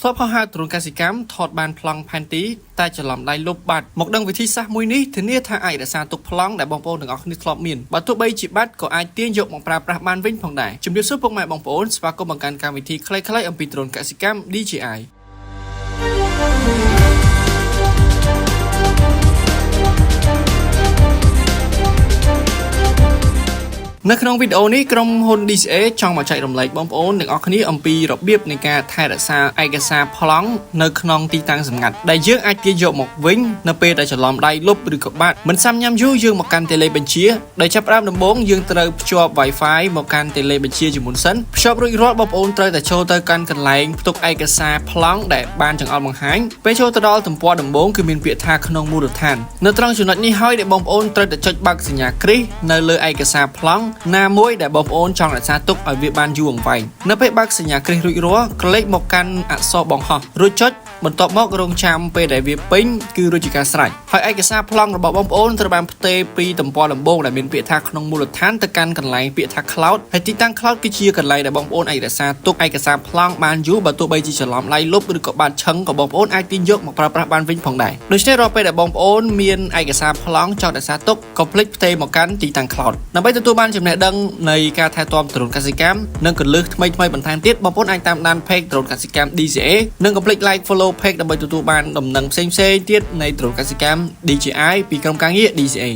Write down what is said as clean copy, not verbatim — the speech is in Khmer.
ធ្លាប់ហោះហើរទ្រង់កសិកម្មថតបានប្លង់ផែនទីតែច្រឡំដៃលុបបាត់មកដឹងវិធីសាស្ត្រមួយនេះធានាថាអាចរក្សាទុកប្លង់ដែលបងប្អូនទាំងអស់គ្នាធ្លាប់មានបើទោះបីជាបាត់ក៏អាចទាញយកមកប្រើប្រាស់បានវិញផងដែរជំរាបសួរពុកម៉ែបងប្អូនស្វាគមន៍មកកាន់កម្មវិធីខ្លីៗអំពីទ្រង់កសិកម្ម DJI នៅក្នុងវីដេអូនេះក្រុមហ៊ុន DJI ចង់មកចែករំលែកបងប្អូនទាំងអស់គ្នាអំពីរបៀបនៃការថែរក្សាឯកសារប្លង់នៅក្នុងទីតាំងសម្ងាត់ដែលយើងអាចទាញយកមកវិញនៅពេលដែលច្រឡំដៃលុបឬក៏បាត់មិនសាំញ៉ាំយូរយើងមកកាន់តេឡេបញ្ជាដោយចាប់ផ្ដើមដំបូងយើងត្រូវភ្ជាប់ Wi-Fi មកកាន់តេឡេបញ្ជាជាមុនសិនភ្ជាប់រួចរាល់បងប្អូនត្រូវតែចូលទៅកាន់កន្លែងផ្ទុកឯកសារប្លង់ដែលបានចង្អុលបង្ហាញពេលចូលទៅដល់ទំព័រដំបូងគឺមានពាក្យថាក្នុងមូលដ្ឋាននៅត្រង់ចំណុចនេះហើយដែលបងប្អូនត្រូវតែចុចបើកសញ្ញាគ្រីសនៅលើឯកសារប្លង់ណាមួយដែលបងប្អូនចង់រក្សាទុកឲ្យវាបានយូរអង្វែងនៅពេលបើកសញ្ញាគ្រីសរួចរាល់ក្លេកមកកាន់អក្សរបង្ហោះរួចចុចបន្ទាប់មករងចាំពេលដែលវាពេញគឺរួចជាការស្រេចហើយឯកសារប្លង់របស់បងប្អូនត្រូវបានផ្ទេរពីទំព័រដំបូងដែលមានពាក្យថាក្នុងមូលដ្ឋានទៅកាន់កន្លែងពាក្យថា Cloud ហើយទីតាំង Cloud គឺជាកន្លែងដែលបងប្អូនអាចរក្សាទុកឯកសារប្លង់បានយូរបើទោះបីជាច្រឡំដៃលុបឬក៏បាត់ឆឹងក៏បងប្អូនអាចទាញយកមកប្រើប្រាស់បានវិញផងដែរដូច្នេះរាល់ពេលដែលបងប្អូនមានឯកសារប្លង់ចង់រក្សាទុកកុំភ្លេចផ្ទេរមកកាន់ទីតាំង Cloud ដើម្បីទទួលបានចំណេះដឹងនៃការថែទាំដ្រូនកសិកម្មនិងគន្លឹះថ្មីៗបន្ថែមទៀតបងប្អូនអាចតាមដាន page ដ្រូនកសិកម្ម DJI និងកុំភ្លេច like follow page ដើម្បីទទួលបានដំណឹងផ្សេងៗទៀតនៃដ្រូនកសិកម្ម DJI ពីក្រុមការងារ DJI